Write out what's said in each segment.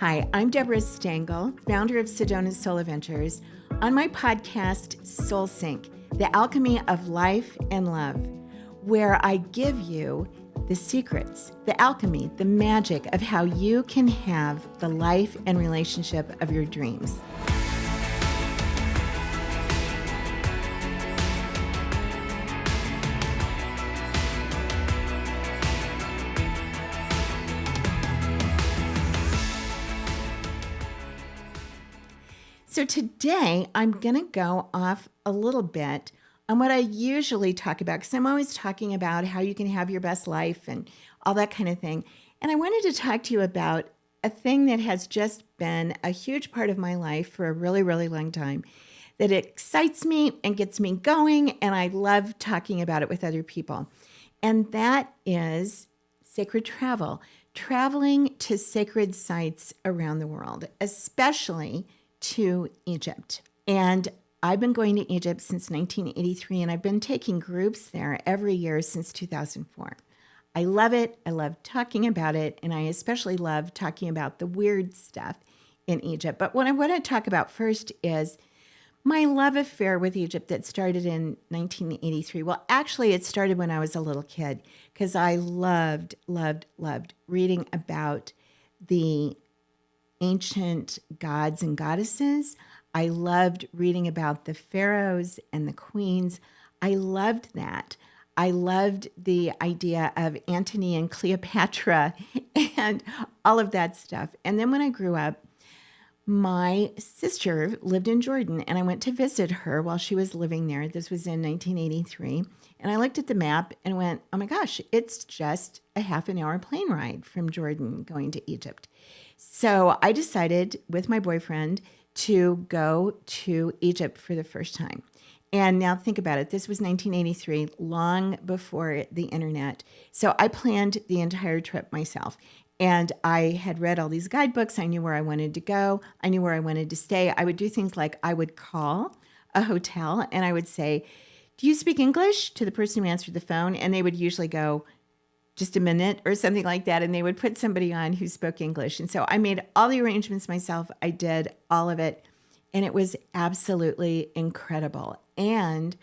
Hi, I'm Debra Stangl, founder of Sedona Soul Adventures. On my podcast, Soul Sync, the alchemy of life and love, where I give you the secrets, the alchemy, the magic of how you can have the life and relationship of your dreams. So today I'm going to go off a little bit on what I usually talk about, because I'm always talking about how you can have your best life and all that kind of thing. And I wanted to talk to you about a thing that has just been a huge part of my life for a really, really long time, that excites me and gets me going, and I love talking about it with other people. And that is sacred travel, traveling to sacred sites around the world, especially to Egypt. And I've been going to Egypt since 1983, and I've been taking groups there every year since 2004. I love it. I love talking about it, and I especially love talking about the weird stuff in Egypt. But what I want to talk about first is my love affair with Egypt that started in 1983. Well, actually, it started when I was a little kid, because I loved reading about the ancient gods and goddesses. I loved reading about the pharaohs and the queens. I loved that. I loved the idea of Antony and Cleopatra and all of that stuff. And then when I grew up, my sister lived in Jordan, and I went to visit her while she was living there. This was in 1983. And I looked at the map and went, oh my gosh, it's just a half an hour plane ride from Jordan going to Egypt. So I decided with my boyfriend to go to Egypt for the first time. And now think about it. This was 1983, long before the internet. So I planned the entire trip myself. And I had read all these guidebooks. I knew where I wanted to go. I knew where I wanted to stay. I would do things like I would call a hotel and I would say, do you speak English? To the person who answered the phone. And they would usually go, just a minute or something like that. And they would put somebody on who spoke English. And so I made all the arrangements myself. I did all of it. And it was absolutely incredible. And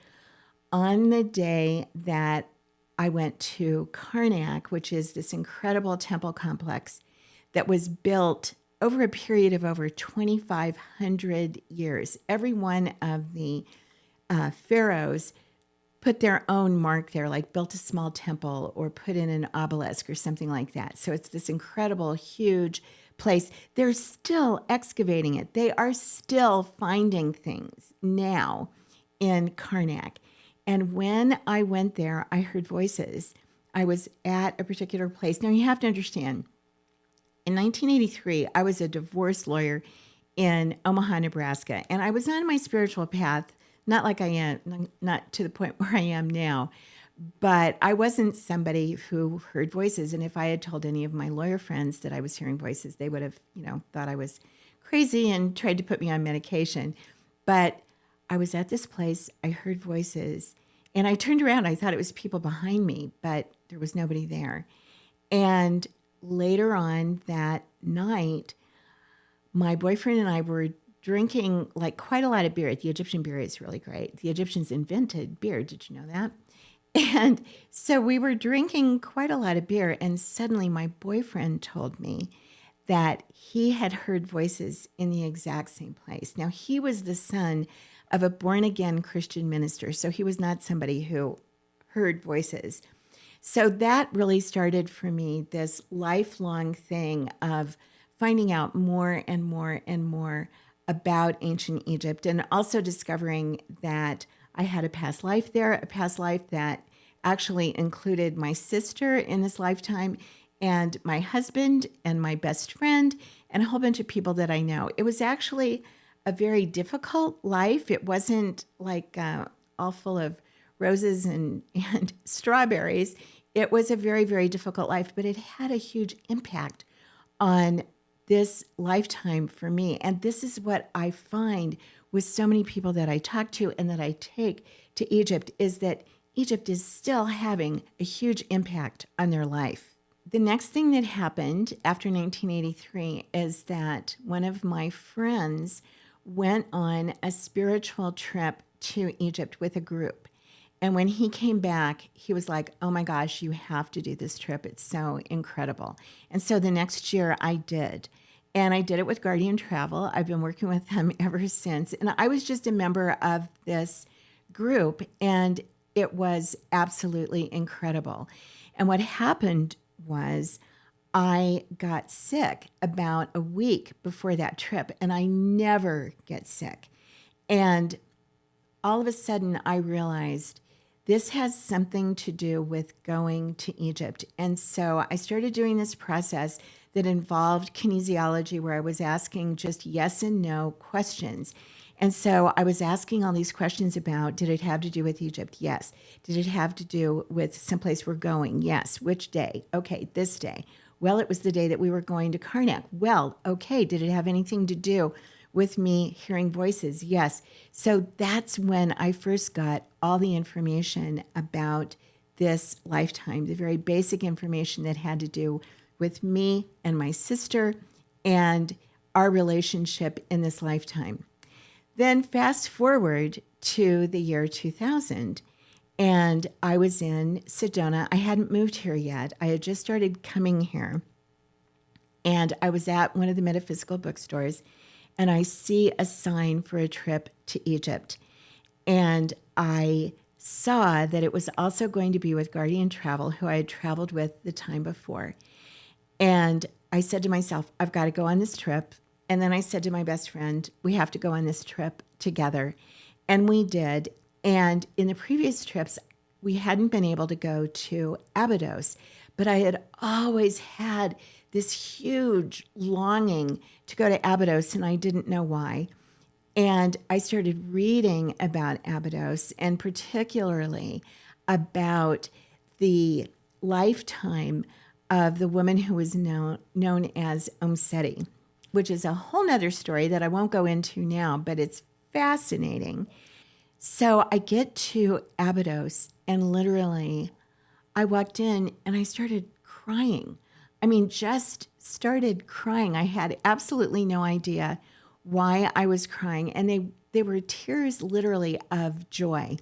on the day that I went to Karnak, which is this incredible temple complex that was built over a period of over 2,500 years. Every one of the pharaohs put their own mark there, like built a small temple or put in an obelisk or something like that. So it's this incredible, huge place. They're still excavating it. They are still finding things now in Karnak. And when I went there, I heard voices. I was at a particular place. Now, you have to understand, in 1983, I was a divorce lawyer in Omaha, Nebraska, and I was on my spiritual path, not like I am, not to the point where I am now, but I wasn't somebody who heard voices. And if I had told any of my lawyer friends that I was hearing voices, they would have, thought I was crazy and tried to put me on medication. But I was at this place, I heard voices, and I turned around. I thought it was people behind me, but there was nobody there. And later on that night, my boyfriend and I were drinking like quite a lot of beer. The Egyptian beer is really great. The Egyptians invented beer. Did you know that? And so we were drinking quite a lot of beer, and suddenly my boyfriend told me that he had heard voices in the exact same place. Now, he was the son of a born-again Christian minister, so he was not somebody who heard voices. So that really started for me this lifelong thing of finding out more and more and more about ancient Egypt, and also discovering that I had a past life there, a past life that actually included my sister in this lifetime and my husband and my best friend and a whole bunch of people that I know. It was actually a very difficult life. It wasn't like all full of roses and strawberries. It was a very, very difficult life, but it had a huge impact on this lifetime for me. And this is what I find with so many people that I talk to and that I take to Egypt, is that Egypt is still having a huge impact on their life. the next thing that happened after 1983 is that one of my friends went on a spiritual trip to Egypt with a group. And when he came back, he was like, oh my gosh, you have to do this trip. It's so incredible. And so the next year I did. And I did it with Guardian Travel. I've been working with them ever since. And I was just a member of this group, and it was absolutely incredible. And what happened was I got sick about a week before that trip, and I never get sick. And all of a sudden, I realized this has something to do with going to Egypt. And so I started doing this process that involved kinesiology, where I was asking just yes and no questions. And so I was asking all these questions about, did it have to do with Egypt? Yes. Did it have to do with someplace we're going? Yes. Which day? Okay, this day. Well, it was the day that we were going to Karnak. Well, okay, did it have anything to do with me hearing voices? Yes. So that's when I first got all the information about this lifetime, the very basic information that had to do with me and my sister and our relationship in this lifetime. Then fast forward to the year 2000, and I was in Sedona. I hadn't moved here yet. I had just started coming here, and I was at one of the metaphysical bookstores, and I see a sign for a trip to Egypt. And I saw that it was also going to be with Guardian Travel, who I had traveled with the time before. And I said to myself, I've got to go on this trip. And then I said to my best friend, we have to go on this trip together. And we did. And in the previous trips, we hadn't been able to go to Abydos, but I had always had this huge longing to go to Abydos, and I didn't know why. And I started reading about Abydos, and particularly about the lifetime of the woman who was known as Seti, which is a whole nother story that I won't go into now, but it's fascinating. So I get to Abydos, and literally I walked in and I started crying. I mean, just started crying. I had absolutely no idea why I was crying. And they were tears literally of joy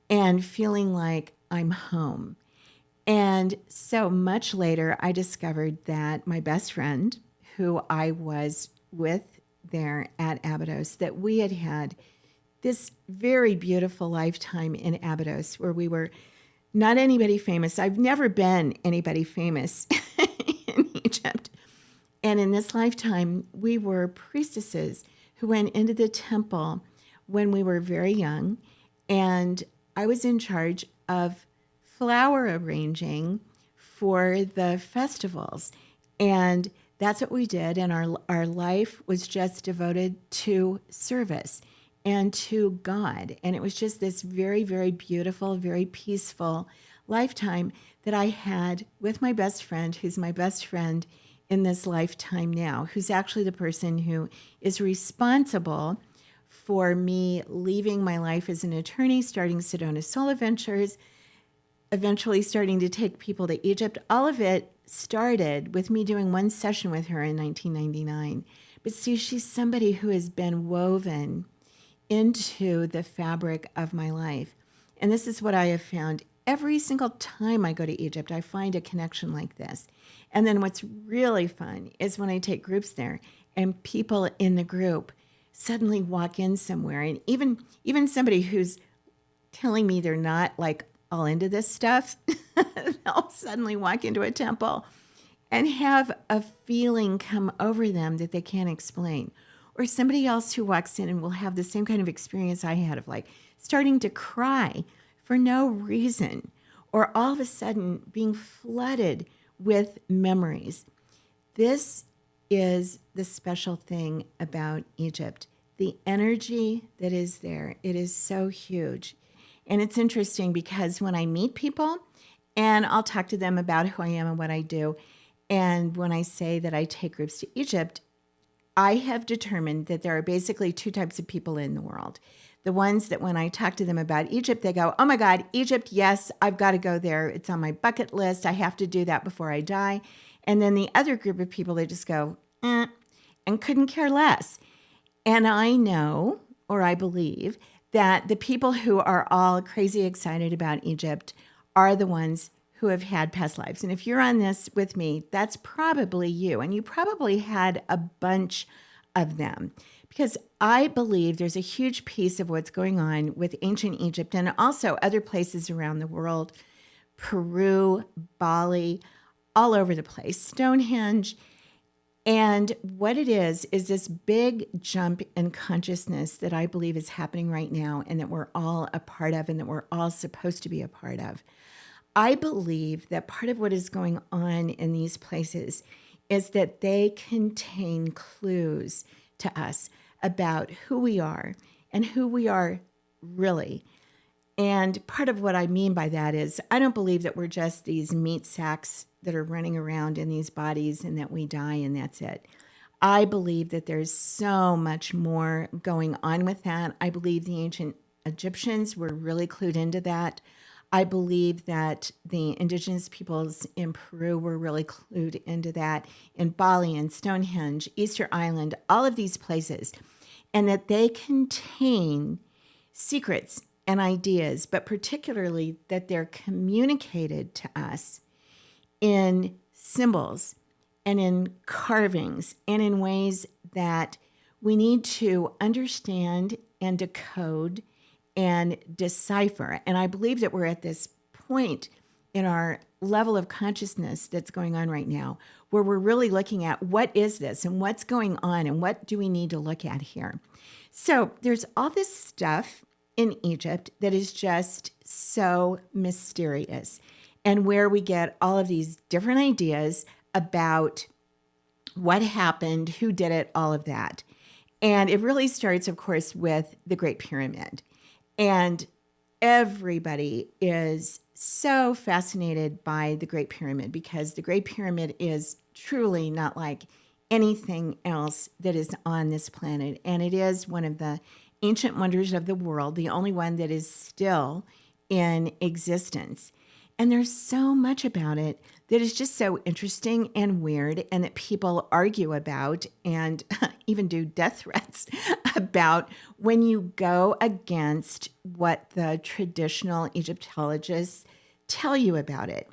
and feeling like I'm home. And so much later, I discovered that my best friend, who I was with there at Abydos, that we had had this very beautiful lifetime in Abydos where we were not anybody famous. I've never been anybody famous in Egypt. And in this lifetime, we were priestesses who went into the temple when we were very young. And I was in charge of flower arranging for the festivals. And that's what we did. And our life was just devoted to service and to God. And it was just this very, very beautiful, very peaceful lifetime that I had with my best friend, who's my best friend in this lifetime now, who's actually the person who is responsible for me leaving my life as an attorney, starting Sedona Soul Adventures, eventually starting to take people to Egypt. All of it started with me doing one session with her in 1999. But see, she's somebody who has been woven into the fabric of my life. And this is what I have found. Every single time I go to Egypt, I find a connection like this. And then what's really fun is when I take groups there and people in the group suddenly walk in somewhere. And even somebody who's telling me they're not like all into this stuff, they'll suddenly walk into a temple and have a feeling come over them that they can't explain. Or somebody else who walks in and will have the same kind of experience I had of like starting to cry for no reason, or all of a sudden being flooded with memories. This is the special thing about Egypt. The energy that is there, it is so huge. And it's interesting because when I meet people and I'll talk to them about who I am and what I do, and when I say that I take groups to Egypt, I have determined that there are basically two types of people in the world. The ones that when I talk to them about Egypt, they go, oh my God, Egypt, yes, I've got to go there. It's on my bucket list. I have to do that before I die. And then the other group of people, they just go, and couldn't care less. And I know, or I believe, that the people who are all crazy excited about Egypt are the ones who have had past lives. And if you're on this with me, that's probably you. And you probably had a bunch of them. Because I believe there's a huge piece of what's going on with ancient Egypt and also other places around the world, Peru, Bali, all over the place, Stonehenge. And what it is this big jump in consciousness that I believe is happening right now and that we're all a part of and that we're all supposed to be a part of. I believe that part of what is going on in these places is that they contain clues to us about who we are and who we are really. And part of what I mean by that is I don't believe that we're just these meat sacks that are running around in these bodies and that we die and that's it. I believe that there's so much more going on with that. I believe the ancient Egyptians were really clued into that. I believe that the indigenous peoples in Peru were really clued into that, in Bali and Stonehenge, Easter Island, all of these places, and that they contain secrets and ideas, but particularly that they're communicated to us in symbols and in carvings and in ways that we need to understand and decode and decipher. And I believe that we're at this point in our level of consciousness that's going on right now, where we're really looking at what is this and what's going on and what do we need to look at here. So there's all this stuff in Egypt that is just so mysterious, and where we get all of these different ideas about what happened, who did it, all of that. And it really starts, of course, with the Great Pyramid. And everybody is so fascinated by the Great Pyramid because the Great Pyramid is truly not like anything else that is on this planet. And it is one of the ancient wonders of the world, the only one that is still in existence. And there's so much about it that is just so interesting and weird, and that people argue about and even do death threats about when you go against what the traditional Egyptologists tell you about it.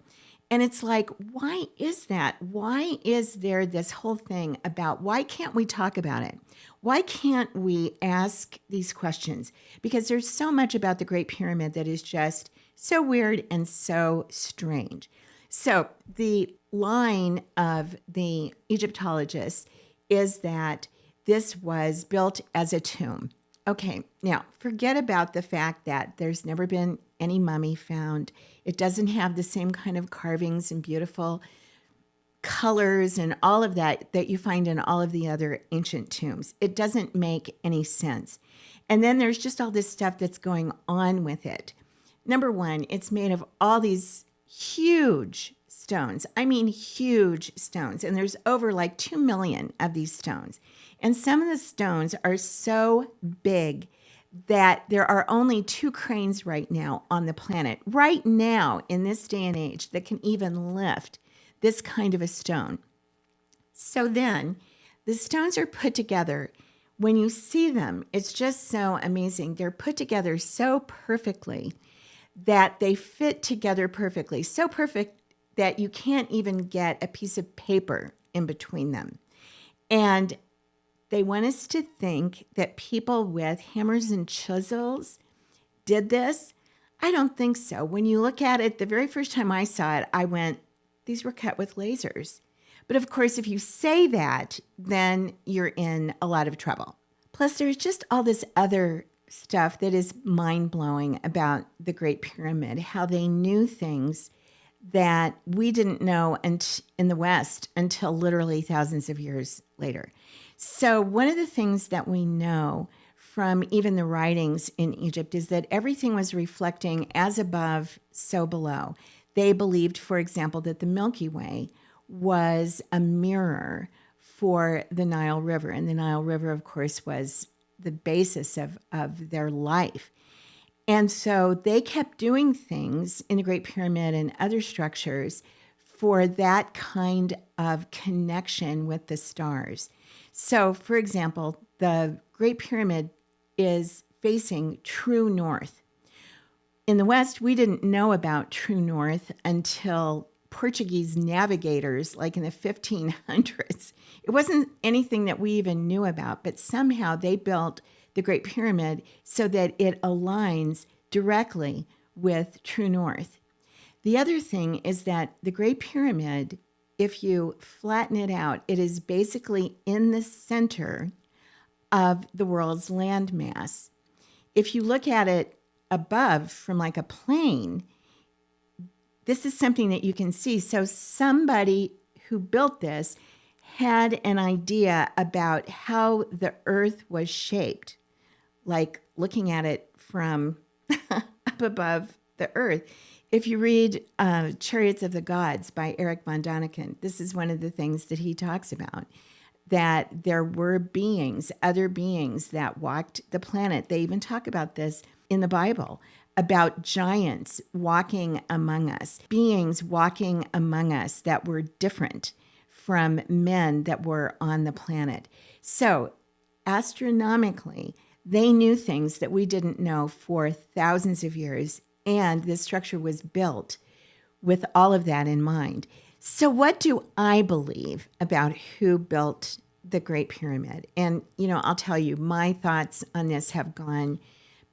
And it's like, why is that? Why is there this whole thing about why can't we talk about it? Why can't we ask these questions? Because there's so much about the Great Pyramid that is just so weird and so strange. So the line of the Egyptologists is that this was built as a tomb. Okay, now forget about the fact that there's never been any mummy found. It doesn't have the same kind of carvings and beautiful colors and all of that that you find in all of the other ancient tombs. It doesn't make any sense. And then there's just all this stuff that's going on with it. Number one, it's made of all these huge stones. I mean, huge stones. And there's over like 2 million of these stones. And some of the stones are so big that there are only 2 cranes right now on the planet, right now in this day and age, that can even lift this kind of a stone. So then the stones are put together. When you see them, it's just so amazing. They're put together so perfectly that they fit together perfectly, so perfect that you can't even get a piece of paper in between them. And they want us to think that people with hammers and chisels did this. I don't think so. When you look at it, the very first time I saw it, I went, these were cut with lasers. But of course, if you say that, then you're in a lot of trouble. Plus, there's just all this other stuff that is mind-blowing about the Great Pyramid, how they knew things that we didn't know in the West until literally thousands of years later. So one of the things that we know from even the writings in Egypt is that everything was reflecting as above, so below. They believed, for example, that the Milky Way was a mirror for the Nile River. And the Nile River, of course, was the basis of their life. And so they kept doing things in the Great Pyramid and other structures for that kind of connection with the stars. So, for example, the Great Pyramid is facing true north. In the West, we didn't know about true north until Portuguese navigators, like in the 1500s. It wasn't anything that we even knew about, but somehow they built the Great Pyramid so that it aligns directly with true north. The other thing is that the Great Pyramid, if you flatten it out, it is basically in the center of the world's landmass. If you look at it above from like a plane, this is something that you can see. So somebody who built this had an idea about how the earth was shaped, like looking at it from up above the earth. If you read Chariots of the Gods by Erich von Däniken, this is one of the things that he talks about, that there were beings, other beings that walked the planet. They even talk about this in the Bible, about giants walking among us, beings walking among us that were different from men that were on the planet. So astronomically, they knew things that we didn't know for thousands of years, and this structure was built with all of that in mind. So what do I believe about who built the Great Pyramid? And, I'll tell you, my thoughts on this have gone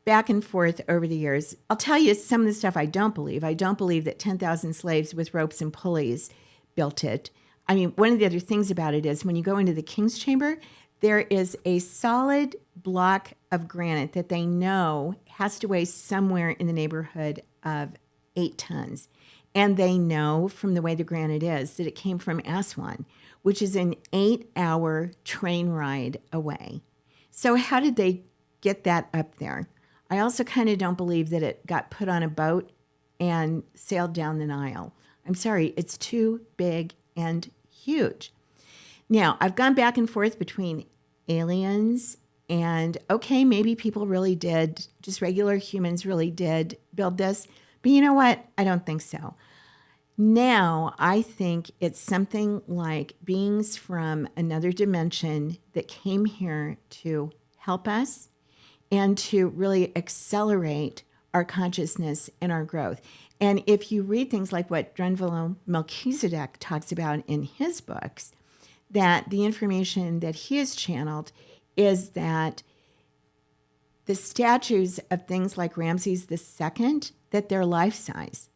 back and forth over the years. I'll tell you some of the stuff I don't believe. I don't believe that 10,000 slaves with ropes and pulleys built it. I mean, one of the other things about it is when you go into the King's Chamber, there is a solid block of granite that they know has to weigh somewhere in the neighborhood of 8 tons. And they know from the way the granite is that it came from Aswan, which is an 8-hour train ride away. So how did they get that up there? I also kind of don't believe that it got put on a boat and sailed down the Nile. I'm sorry, it's too big and huge. Now, I've gone back and forth between aliens and, okay, maybe people really did, just regular humans really did build this. But you know what? I don't think so. Now, I think it's something like beings from another dimension that came here to help us and to really accelerate our consciousness and our growth. And if you read things like what Drunvalo Melchizedek talks about in his books, that the information that he has channeled is that the statues of things like Ramses II, that they're life-size.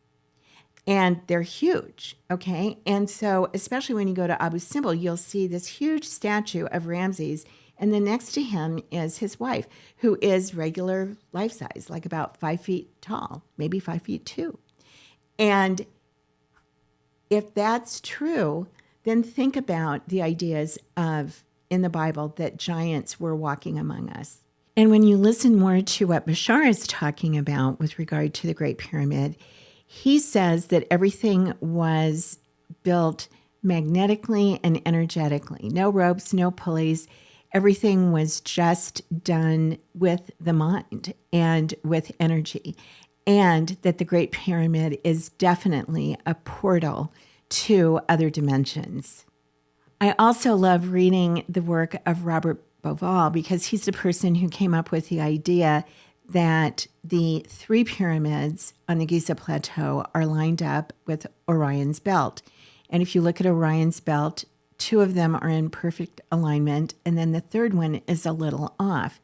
And they're huge, okay? And so especially when you go to Abu Simbel, you'll see this huge statue of Ramses, and then next to him is his wife, who is regular life-size, like about 5 feet tall, maybe 5 feet 2. And if that's true, then think about the ideas of, in the Bible, that giants were walking among us. And when you listen more to what Bashar is talking about with regard to the Great Pyramid, he says that everything was built magnetically and energetically. No ropes, no pulleys. Everything was just done with the mind and with energy. And that the Great Pyramid is definitely a portal to other dimensions. I also love reading the work of Robert Bauval because he's the person who came up with the idea that the 3 pyramids on the Giza Plateau are lined up with Orion's belt. And if you look at Orion's belt, 2 of them are in perfect alignment, and then the 3rd one is a little off.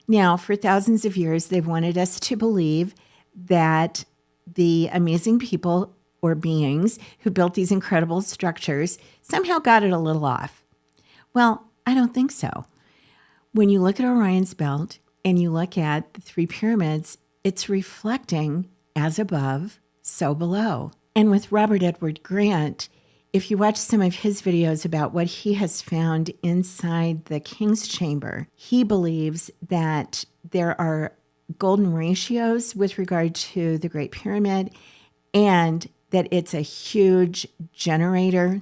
Now, for thousands of years, they've wanted us to believe that the amazing people or beings who built these incredible structures somehow got it a little off. Well, I don't think so. When you look at Orion's belt and you look at the 3 pyramids, it's reflecting as above, so below. And with Robert Edward Grant, if you watch some of his videos about what he has found inside the King's Chamber, he believes that there are golden ratios with regard to the Great Pyramid, and that it's a huge generator,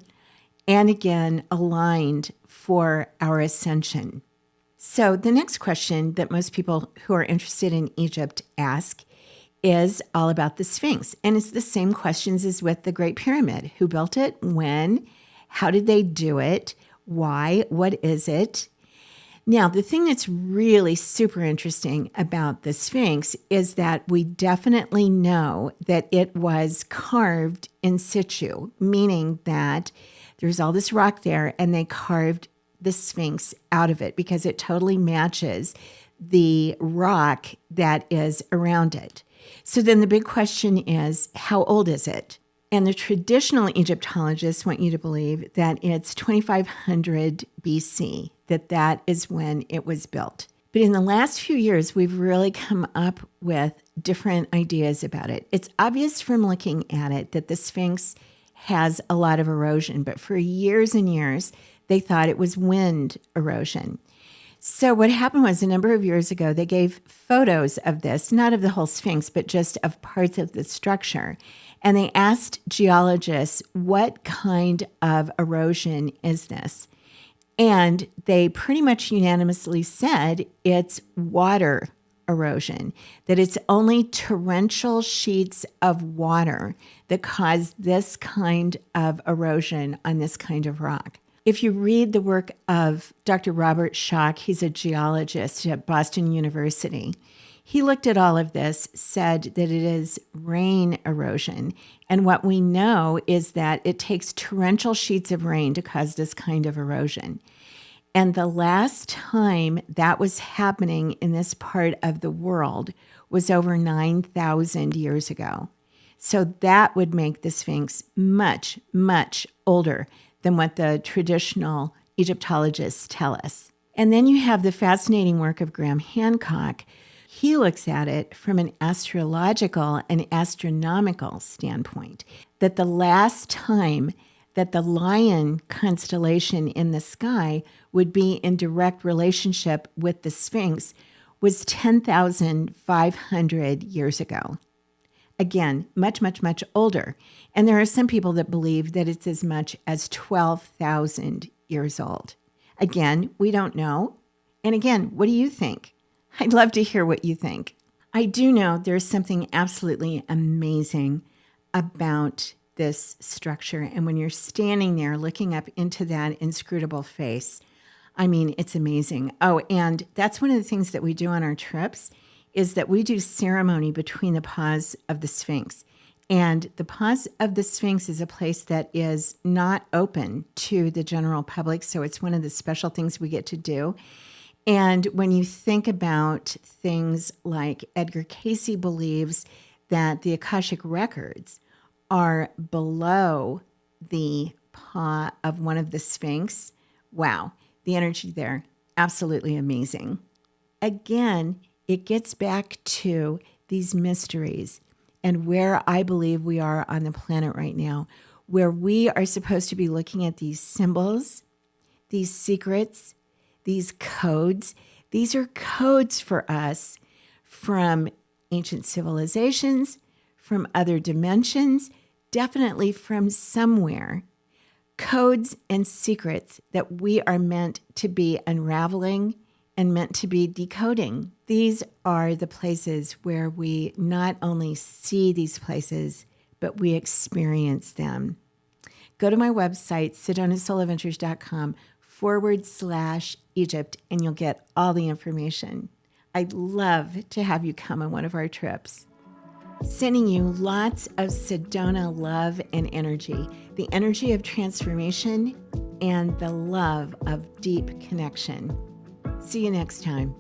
and again, aligned for our ascension. So the next question that most people who are interested in Egypt ask is all about the Sphinx. And it's the same questions as with the Great Pyramid. Who built it? When? How did they do it? Why? What is it? Now, the thing that's really super interesting about the Sphinx is that we definitely know that it was carved in situ, meaning that there's all this rock there and they carved the Sphinx out of it because it totally matches the rock that is around it. So then the big question is, how old is it? And the traditional Egyptologists want you to believe that it's 2500 BC, that is when it was built. But in the last few years, we've really come up with different ideas about it. It's obvious from looking at it that the Sphinx has a lot of erosion, but for years and years, they thought it was wind erosion. So what happened was a number of years ago, they gave photos of this, not of the whole Sphinx, but just of parts of the structure. And they asked geologists, what kind of erosion is this? And they pretty much unanimously said it's water erosion, that it's only torrential sheets of water that cause this kind of erosion on this kind of rock. If you read the work of Dr. Robert Schoch, he's a geologist at Boston University. He looked at all of this, said that it is rain erosion. And what we know is that it takes torrential sheets of rain to cause this kind of erosion. And the last time that was happening in this part of the world was over 9,000 years ago. So that would make the Sphinx much, much older than what the traditional Egyptologists tell us. And then you have the fascinating work of Graham Hancock. He looks at it from an astrological and astronomical standpoint, that the last time that the lion constellation in the sky would be in direct relationship with the Sphinx was 10,500 years ago. Again, much, much, much older. And there are some people that believe that it's as much as 12,000 years old. Again, we don't know. And again, what do you think? I'd love to hear what you think. I do know there's something absolutely amazing about this structure. And when you're standing there looking up into that inscrutable face, I mean, it's amazing. Oh, and that's one of the things that we do on our trips is that we do ceremony between the paws of the Sphinx. And the paws of the Sphinx is a place that is not open to the general public. So it's one of the special things we get to do. And when you think about things like Edgar Cayce believes that the Akashic records are below the paw of one of the Sphinx, wow, the energy there, absolutely amazing. Again, it gets back to these mysteries and where I believe we are on the planet right now, where we are supposed to be looking at these symbols, these secrets, these codes. These are codes for us from ancient civilizations, from other dimensions, definitely from somewhere. Codes and secrets that we are meant to be unraveling and meant to be decoding. These are the places where we not only see these places, but we experience them. Go to my website, sedonasouladventures.com/Egypt, and you'll get all the information. I'd love to have you come on one of our trips. Sending you lots of Sedona love and energy, the energy of transformation and the love of deep connection. See you next time.